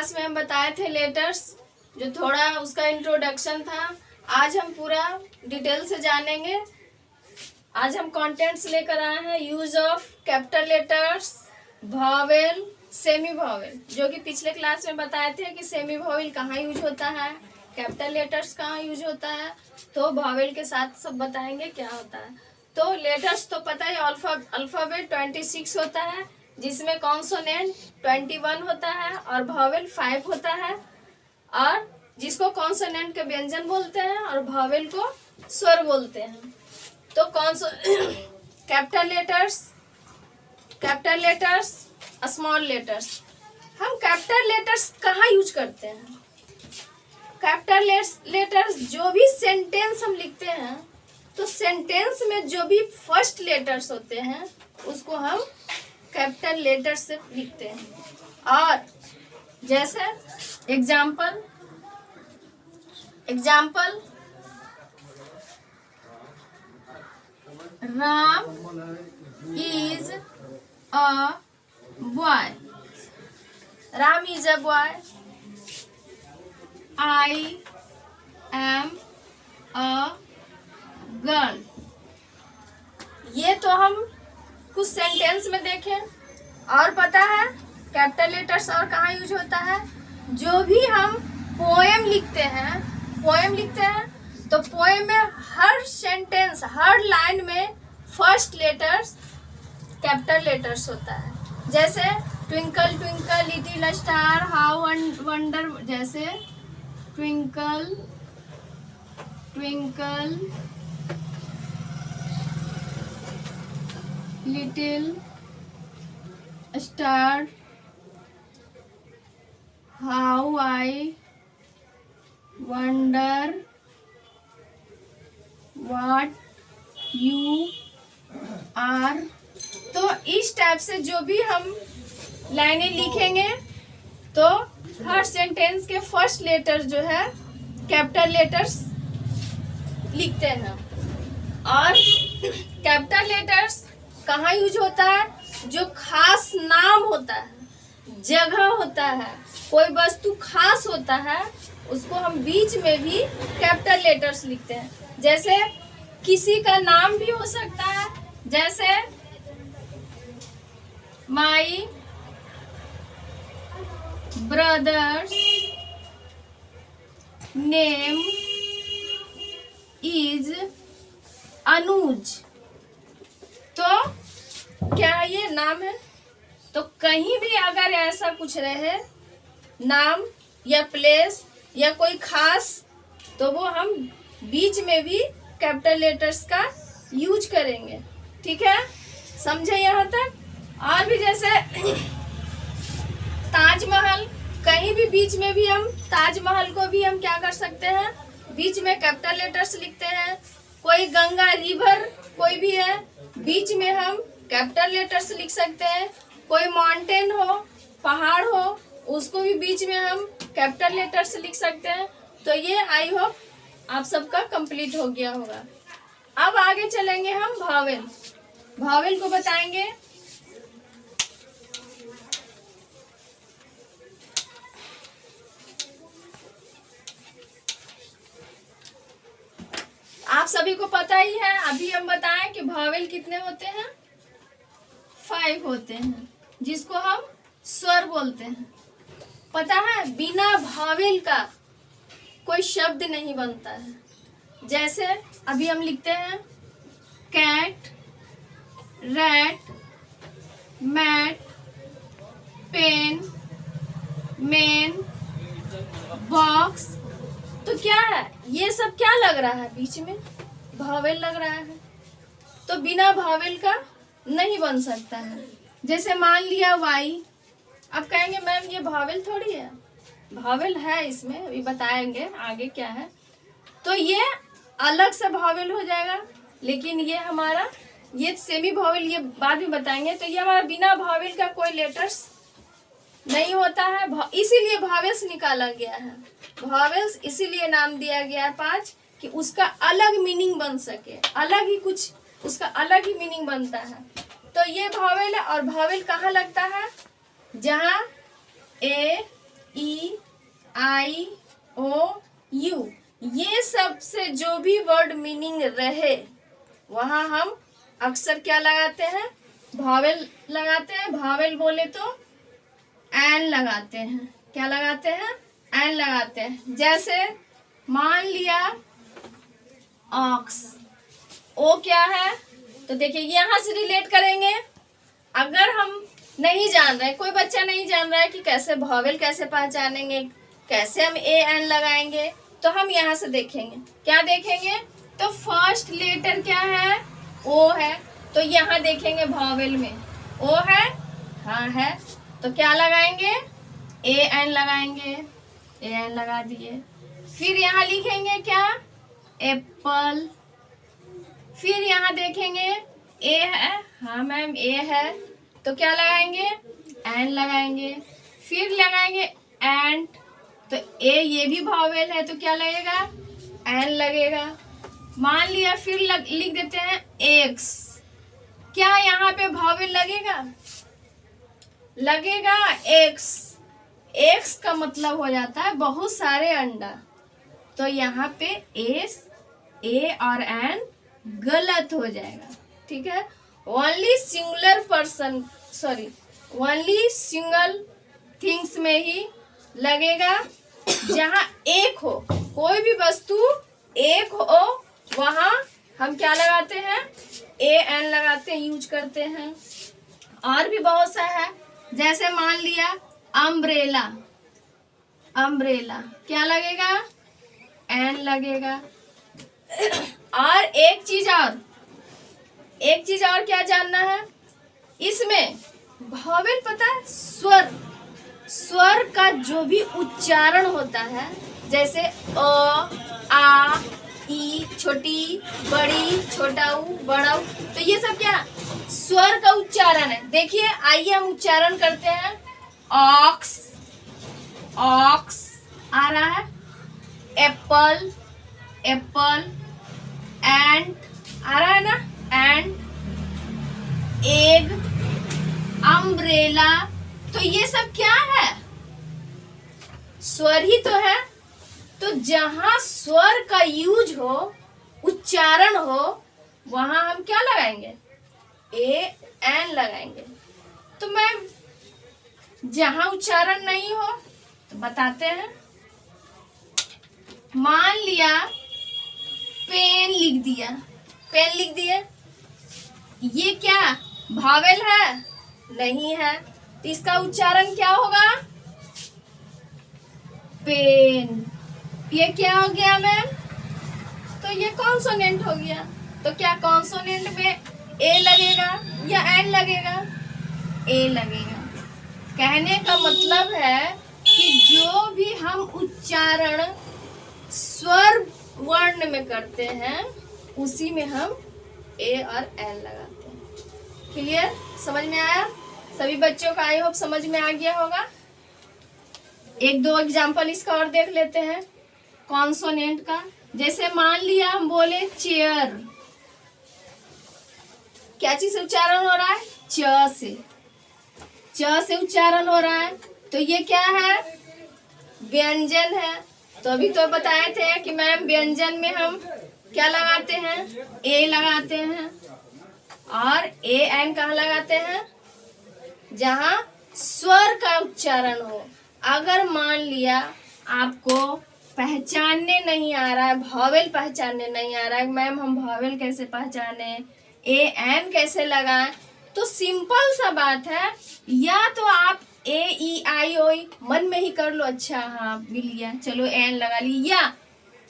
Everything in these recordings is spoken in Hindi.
क्लास में हम बताए थे लेटर्स, जो थोड़ा उसका इंट्रोडक्शन था। आज हम पूरा डिटेल से जानेंगे। आज हम कंटेंट्स लेकर आए हैं, use of capital letters, vowel, semi vowel, जो कि पिछले क्लास में बताए थे कि सेमी वॉवेल कहाँ यूज होता है, कैपिटल लेटर्स कहाँ यूज होता है। तो वॉवेल के साथ सब बताएंगे क्या होता है। तो लेटर्स तो पता है, अल्फाबेट 26 होता है, जिसमें कॉन्सोनेंट 21 होता है और वॉवेल 5 होता है, और जिसको कॉन्सोनेंट के व्यंजन बोलते हैं और वॉवेल को स्वर बोलते हैं। तो कैपिटल लेटर्स, स्मॉल लेटर्स। हम कैपिटल लेटर्स कहाँ यूज करते हैं? कैपिटल लेटर्स जो भी सेंटेंस हम लिखते हैं, तो सेंटेंस में जो भी फर्स्ट लेटर्स होते हैं उसको हम कैपिटल लेटर से लिखते हैं। और जैसे example Ram is a boy, Ram is a boy. I am a girl. ये तो हम कुछ सेंटेंस में देखें। और पता है कैपिटल लेटर्स और कहाँ यूज होता है? जो भी हम पोएम लिखते हैं तो पोएम में हर सेंटेंस, हर लाइन में फर्स्ट लेटर्स कैपिटल लेटर्स होता है। जैसे twinkle twinkle little star how wonder, जैसे twinkle twinkle little star how I wonder what you are. तो इस टाइप से जो भी हम लाइनें लिखेंगे तो हर सेंटेंस के फर्स्ट लेटर जो है कैपिटल लेटर्स लिखते हैं। और कैपिटल लेटर्स कहाँ यूज होता है? जो खास नाम होता है, जगह होता है, कोई वस्तु खास होता है, उसको हम बीच में भी कैपिटल लेटर्स लिखते हैं। जैसे किसी का नाम भी हो सकता है, जैसे माई ब्रदर्स नेम इज अनुज। तो क्या ये नाम है? तो कहीं भी अगर ऐसा कुछ रहे, नाम या प्लेस या कोई खास, तो वो हम बीच में भी कैपिटल लेटर्स का यूज करेंगे। ठीक है, समझे यहाँ तक? और भी जैसे ताजमहल, कहीं भी बीच में भी हम ताजमहल को भी हम क्या कर सकते हैं, बीच में कैपिटल लेटर्स लिखते हैं। कोई गंगा रिवर कोई भी है, बीच में हम कैपिटल लेटर्स लिख सकते हैं। कोई माउंटेन हो, पहाड़ हो, उसको भी बीच में हम कैपिटल लेटर्स लिख सकते हैं। तो ये आई होप आप सबका कंप्लीट हो गया होगा। अब आगे चलेंगे हम वॉवेल को बताएंगे। आप सभी को पता ही है, अभी हम बताएं कि वॉवेल कितने होते हैं? 5 होते हैं, जिसको हम स्वर बोलते हैं। पता है बिना वॉवेल का कोई शब्द नहीं बनता है। जैसे अभी हम लिखते हैं cat, rat, mat, pen, men, box. तो क्या है ये सब? क्या लग रहा है बीच में? वॉवेल लग रहा है। तो बिना वॉवेल का नहीं बन सकता है। जैसे मान लिया वाई, अब कहेंगे मैम ये वॉवेल थोड़ी है। वॉवेल है इसमें, अभी बताएंगे आगे क्या है। तो ये अलग से वॉवेल हो जाएगा, लेकिन ये हमारा ये सेमी वॉवेल, ये बाद में बताएंगे। तो ये हमारा बिना वॉवेल का कोई लेटर्स नहीं होता है, इसीलिए वॉवेल्स निकाला गया है। वॉवेल्स इसीलिए नाम दिया गया है 5, कि उसका अलग मीनिंग बन सके, अलग ही कुछ उसका अलग ही मीनिंग बनता है। तो ये वॉवेल है। और वॉवेल कहाँ लगता है? जहाँ ए, ई, आई ओ यू, ये सब से जो भी वर्ड मीनिंग रहे वहाँ हम अक्सर क्या लगाते हैं, भावेल लगाते हैं। भावेल बोले तो एन लगाते हैं। क्या लगाते हैं, एन लगाते हैं। जैसे मान लिया ऑक्स, ओ क्या है, तो देखिए यहाँ से रिलेट करेंगे। अगर हम नहीं जान रहे, कोई बच्चा नहीं जान रहा है कि कैसे भावेल कैसे पहचानेंगे, कैसे हम ए एन लगाएंगे, तो हम यहाँ से देखेंगे। क्या देखेंगे, तो फर्स्ट लेटर क्या है, ओ है, तो यहाँ देखेंगे भावेल में ओ है, हाँ है, तो क्या लगाएंगे, ए एन लगाएंगे। ए एन लगा दिए। फिर यहाँ लिखेंगे क्या, एप्पल। फिर यहाँ देखेंगे ए है, हाँ मैम ए है, तो क्या लगाएंगे, एन लगाएंगे। फिर लगाएंगे एंट, तो ए ये भी भावेल है तो क्या लगेगा, एन लगेगा। मान लिया फिर लिख देते हैं एक्स, क्या यहाँ पे भावेल लगेगा, लगेगा एक्स। एक्स का मतलब हो जाता है बहुत सारे अंडा, तो यहाँ पे एस ए और एन गलत हो जाएगा। ठीक है, only singular person, sorry only single things में ही लगेगा। जहाँ एक हो, कोई भी वस्तु एक हो, वहाँ हम क्या लगाते हैं, ए एन लगाते हैं, यूज करते हैं। और भी बहुत सा है, जैसे मान लिया अम्ब्रेला, अम्ब्रेला क्या लगेगा, एन लगेगा। और एक चीज और क्या जानना है, इसमें भावेल पता है, स्वर, स्वर का जो भी उच्चारण होता है, जैसे अ आ ई, छोटी बड़ी, छोटा ऊ बड़ा ऊ, तो ये सब क्या स्वर का उच्चारण है। देखिए आइए हम उच्चारण करते हैं। ऑक्स, ऑक्स आ रहा है, एप्पल, एप्पल, एंट आ रहा है ना, एंट, एग, अम्ब्रेला, तो ये सब क्या है, स्वर ही तो है। तो जहां स्वर का यूज हो, उच्चारण हो, वहां हम क्या लगाएंगे, ए एन लगाएंगे। तो मैम जहां उच्चारण नहीं हो तो बताते हैं। मान लिया पेन लिख दिया, पेन लिख दिए, ये क्या भावेल है, नहीं है, तो इसका उच्चारण क्या होगा, पेन। ये क्या हो गया मैम, तो ये कॉन्सोनेंट हो गया। तो क्या कॉन्सोनेंट में ए लगेगा या एन लगेगा, ए लगेगा। कहने का मतलब है कि जो भी हम उच्चारण स्वर वर्ण में करते हैं, उसी में हम ए और एन लगाते हैं। क्लियर, समझ में आया सभी बच्चों का, आई होप समझ में आ गया होगा। एक दो एग्जाम्पल इसका और देख लेते हैं कॉन्सोनेंट का। जैसे मान लिया हम बोले चेयर, क्या चीज से उच्चारण हो रहा है, च से, च से उच्चारण हो रहा है, तो ये क्या है, व्यंजन है। तो अभी तो बताए थे कि मैम व्यंजन में हम क्या लगाते हैं, ए लगाते हैं। और ए एन कहाँ लगाते हैं, जहां स्वर का उच्चारण हो। अगर मान लिया आपको पहचानने नहीं आ रहा है, भावेल पहचानने नहीं आ रहा है, मैम हम भावेल कैसे पहचाने, ए एन कैसे लगाएं, तो सिंपल सा बात है, या तो आप ए ई आई ओ मन में ही कर लो, अच्छा हाँ मिल गया, चलो एन लगा ली। या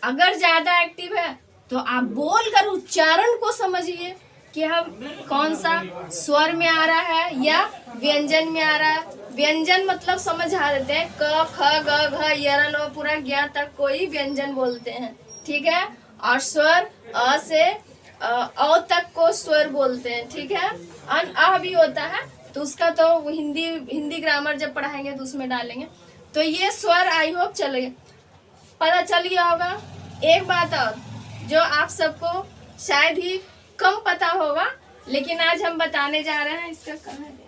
अगर ज्यादा एक्टिव है तो आप बोल कर उच्चारण को समझिए कि हम कौन सा स्वर में आ रहा है या व्यंजन में आ रहा है। व्यंजन मतलब समझ आ देते हैं, क ख ग घ य ल पूरा ज्ञ तक कोई व्यंजन बोलते हैं, ठीक है। और स्वर अ से अ तक को स्वर बोलते हैं, ठीक है। अ भी होता है, तो उसका तो हिंदी ग्रामर जब पढ़ाएंगे तो उसमें डालेंगे। तो ये स्वर आई होप पता चल गया होगा। एक बात और जो आप सबको शायद ही कम पता होगा, लेकिन आज हम बताने जा रहे हैं, इसका कहाँ है,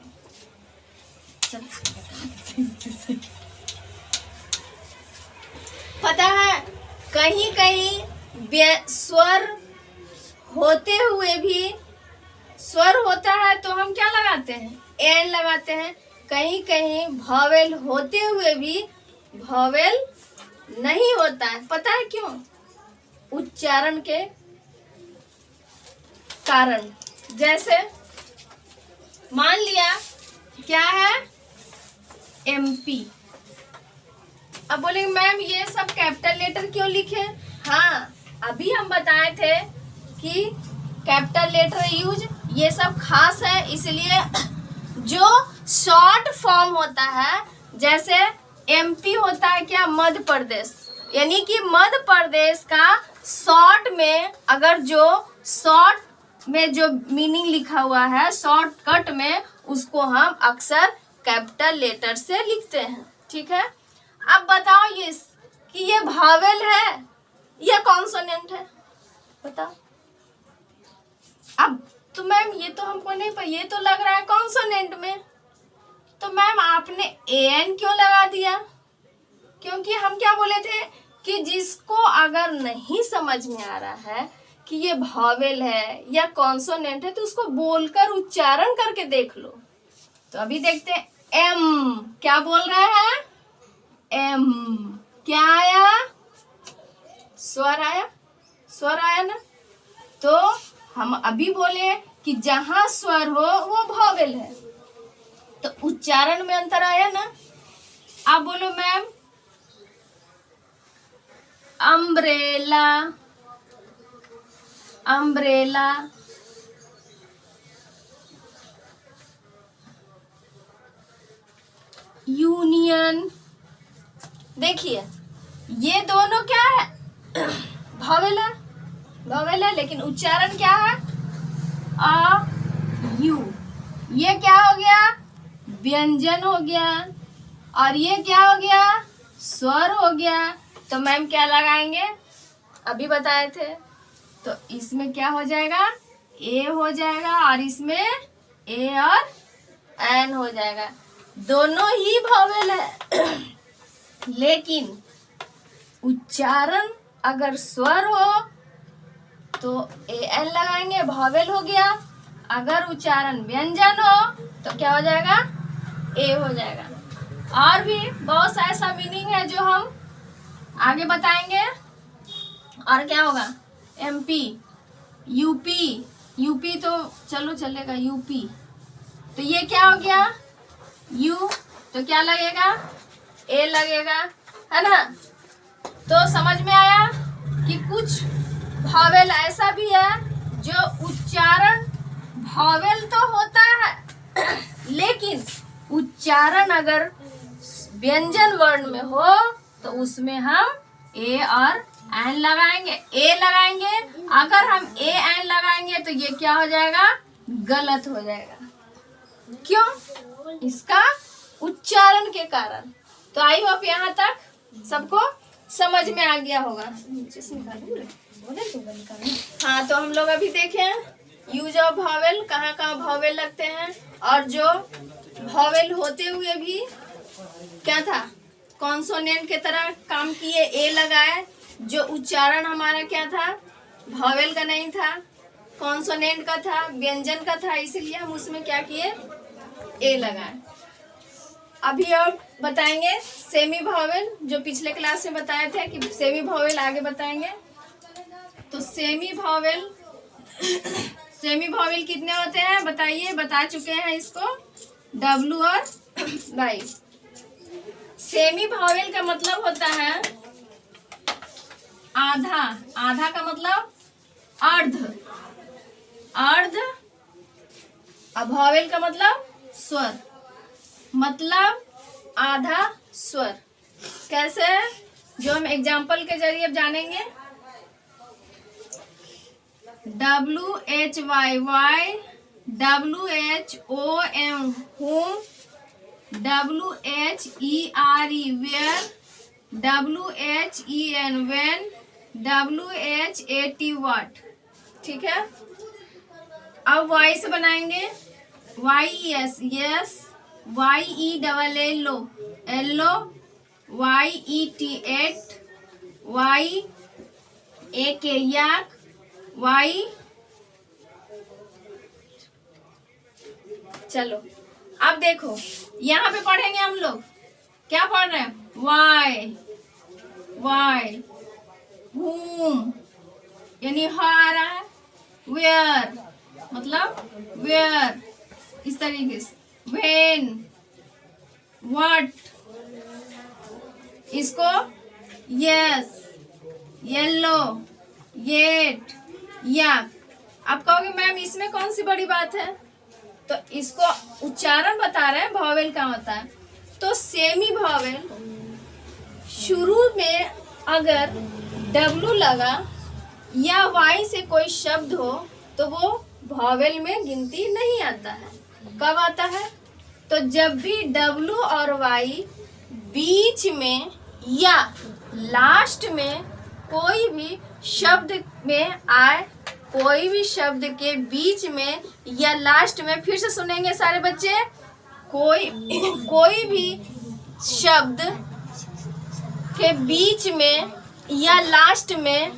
पता है कहीं कहीं स्वर होते हुए भी, स्वर होता है तो हम क्या लगाते हैं, एन लगाते हैं। कहीं कहीं वॉवेल होते हुए भी वॉवेल नहीं होता है, पता है क्यों? उच्चारण के कारण। जैसे मान लिया क्या है, एमपी। अब बोलेंगे मैम ये सब कैपिटल लेटर क्यों लिखे? हाँ, अभी हम बताए थे कि कैपिटल लेटर यूज ये सब खास है, इसलिए जो शॉर्ट फॉर्म होता है, जैसे एमपी होता है क्या, मध्य प्रदेश, यानी कि मध्य प्रदेश का शॉर्ट में अगर जो शॉर्ट में जो मीनिंग लिखा हुआ है शॉर्टकट में, उसको हम अक्सर कैपिटल लेटर से लिखते हैं। ठीक है, अब बताओ ये कि ये वॉवेल है या कॉन्सोनेंट है, बताओ। अब तो मैम ये तो हमको नहीं पता, ये तो लग रहा है कॉन्सोनेंट में, तो मैम आपने एन क्यों लगा दिया? क्योंकि हम क्या बोले थे कि जिसको अगर नहीं समझ में आ रहा है कि ये वॉवेल है या कॉन्सोनेंट है, तो उसको बोलकर उच्चारण करके देख लो। तो अभी देखते हैं, एम क्या बोल रहा है, एम क्या आया, स्वर आया, स्वर आया ना। तो हम अभी बोले कि जहां स्वर हो वो वॉवेल है, तो उच्चारण में अंतर आया ना। आप बोलो मैम, अम्ब्रेला, अम्ब्रेला, यूनियन। देखिए ये दोनों क्या है, वॉवेल है, वॉवेल है, लेकिन उच्चारण क्या है, अ यू। ये क्या हो गया, व्यंजन हो गया, और ये क्या हो गया, स्वर हो गया। तो मैम क्या लगाएंगे, अभी बताए थे, तो इसमें क्या हो जाएगा, ए हो जाएगा, और इसमें ए और एन हो जाएगा। दोनों ही वॉवेल है लेकिन उच्चारण अगर स्वर हो तो ए एन लगाएंगे, वॉवेल हो गया। अगर उच्चारण व्यंजन हो तो क्या हो जाएगा, ए हो जाएगा। और भी बहुत सा ऐसा मीनिंग है जो हम आगे बताएंगे। और क्या होगा, एमपी, यूपी, यूपी तो चलो चलेगा, यूपी, तो ये क्या हो गया, यू, तो क्या लगेगा, ए लगेगा, है ना। तो समझ में आया कि कुछ वॉवेल ऐसा भी है जो उच्चारण वॉवेल तो होता है लेकिन उच्चारण अगर व्यंजन वर्ण में हो तो उसमें हम ए और एन लगाएंगे, ए लगाएंगे। अगर हम ए एन लगाएंगे तो ये क्या हो जाएगा, गलत हो जाएगा। क्यों, इसका उच्चारण के कारण। तो आई होप यहाँ तक सबको समझ में आ गया होगा। हाँ, तो हम लोग अभी देखें यूज ऑफ वॉवेल, कहाँ कहाँ वॉवेल लगते हैं, और जो वॉवेल होते हुए भी क्या था, कॉन्सोनेंट के तरह काम किए, ए लगाए। जो उच्चारण हमारा क्या था, वॉवेल का नहीं था, कॉन्सोनेंट का था, व्यंजन का था, इसलिए हम उसमें क्या किए, ए लगाए। अभी और बताएंगे सेमी वॉवेल, जो पिछले क्लास में बताए थे कि सेमी वॉवेल आगे बताएंगे। तो सेमी वॉवेल सेमी वॉवेल कितने होते हैं बताइए, बता चुके हैं इसको, डब्लू और वाई। सेमी वॉवेल का मतलब होता है आधा, आधा का मतलब अर्ध, अर्ध। अब वॉवेल का मतलब स्वर, मतलब आधा स्वर। कैसे, जो हम एग्जाम्पल के जरिए अब जानेंगे। WHY why, WHOM whom, WHERE where, WHEN when, WHAT what। ठीक है, अब वाई से बनाएंगे, YES yes, YELL yellow, YET yet, Y, A K yak, Y. चलो अब देखो यहाँ पे पढ़ेंगे हम लोग, क्या पढ़ रहे हैं? वाई, वाई, whom यानी ह आ रहा है, वेयर मतलब वेयर, इस तरीके से, when, what, इसको yes, येलो, येट, या। आप कहोगे मैम इसमें कौन सी बड़ी बात है? तो इसको उच्चारण बता रहे हैं, वॉवेल का होता है। तो सेमी वॉवेल शुरू में अगर W लगा या Y से कोई शब्द हो तो वो वॉवेल में गिनती नहीं आता है। कब आता है? तो जब भी W और Y बीच में या लास्ट में कोई भी शब्द में आए, कोई भी शब्द के बीच में या लास्ट में, फिर से सुनेंगे सारे बच्चे, कोई भी शब्द के बीच में या लास्ट में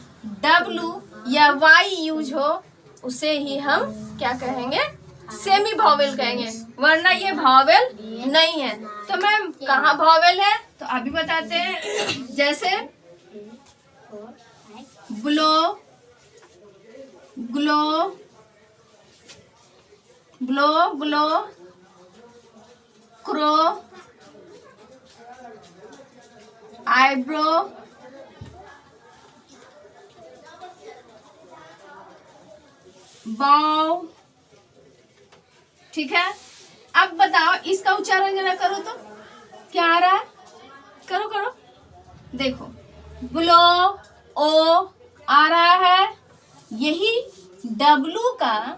W या Y यूज हो, उसे ही हम क्या कहेंगे? सेमी वॉवेल कहेंगे, वरना ये वॉवेल नहीं है। तो मैम कहाँ वॉवेल है? तो अभी बताते हैं। जैसे blow, glow, blow, blow, crow, eyebrow, बाउ। ठीक है, अब बताओ इसका उच्चारण जरा करो तो क्या आ रहा है? करो करो, देखो ब्लो, ओ आ रहा है, यही W का,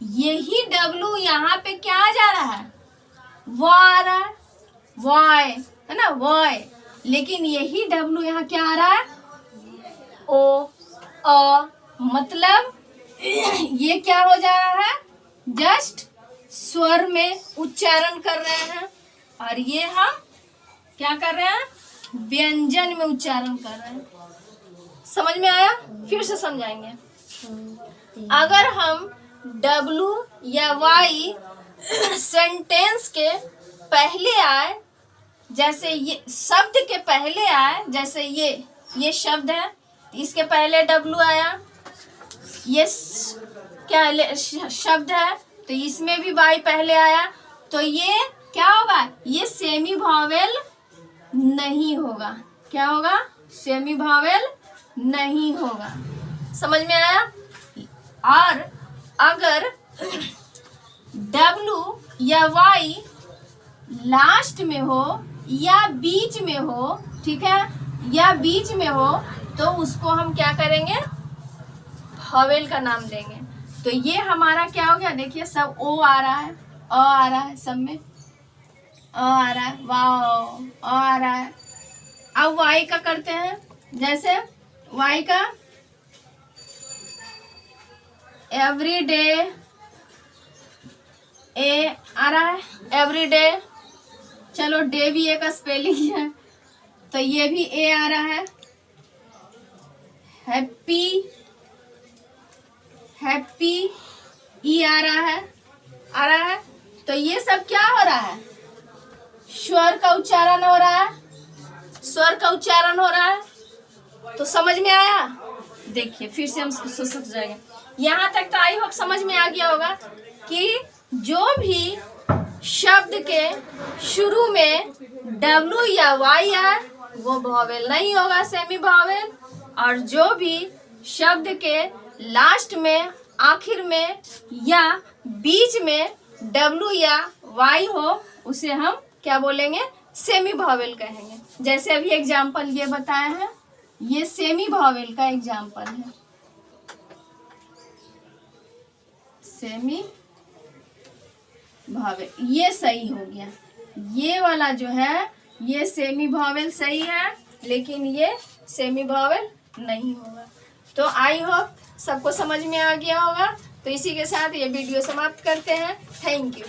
यही W यहाँ पे क्या आ जा रहा है? वो आ रहा है, वॉय है ना, वॉय। लेकिन यही W यहाँ क्या आ रहा है? ओ, अ, मतलब ये क्या हो जा रहा है? जस्ट स्वर में उच्चारण कर रहे हैं, और ये हम क्या कर रहे हैं? व्यंजन में उच्चारण कर रहे हैं। समझ में आया? फिर से समझाएंगे। अगर हम W या Y सेंटेंस के पहले आए, जैसे ये शब्द के पहले आए, जैसे ये शब्द है, इसके पहले W आया, ये क्या शब्द है तो इसमें भी Y पहले आया, तो ये क्या होगा? ये सेमी वॉवेल नहीं होगा। क्या होगा? सेमी वॉवेल नहीं होगा। समझ में आया? और अगर W या Y लास्ट में हो या बीच में हो, ठीक है, या बीच में हो, तो उसको हम क्या करेंगे? वॉवेल का नाम देंगे। तो ये हमारा क्या हो गया? देखिए सब ओ आ रहा है, अ आ रहा है, सब में अ आ रहा है, वाओ, अ आ रहा है। अब वाई का करते हैं, जैसे वाई का एवरी डे, ए आ रहा है, एवरी डे। चलो डे भी एक स्पेलिंग है, तो ये भी ए आ रहा है। हैप्पी, हैप्पी ई आ रहा है, आ रहा है। तो ये सब क्या हो रहा है? स्वर का उच्चारण हो रहा है, स्वर का उच्चारण हो रहा है। तो समझ में आया? देखिए फिर से हम समझ जाएंगे। यहाँ तक तो आई होप समझ में आ गया होगा कि जो भी शब्द के शुरू में W या Y आए वो वॉवेल नहीं होगा, सेमी वॉवेल। और जो भी शब्द के लास्ट में, आखिर में या बीच में W या Y हो, उसे हम क्या बोलेंगे? सेमी वॉवेल कहेंगे। जैसे अभी एग्जाम्पल ये बताए हैं, ये सेमी वॉवेल का एग्जाम्पल है। सेमी वॉवेल ये सही हो गया, ये वाला जो है ये सेमी वॉवेल सही है, लेकिन ये सेमी वॉवेल नहीं होगा। तो आई होप सबको समझ में आ गया होगा। तो इसी के साथ ये वीडियो समाप्त करते हैं। Thank you.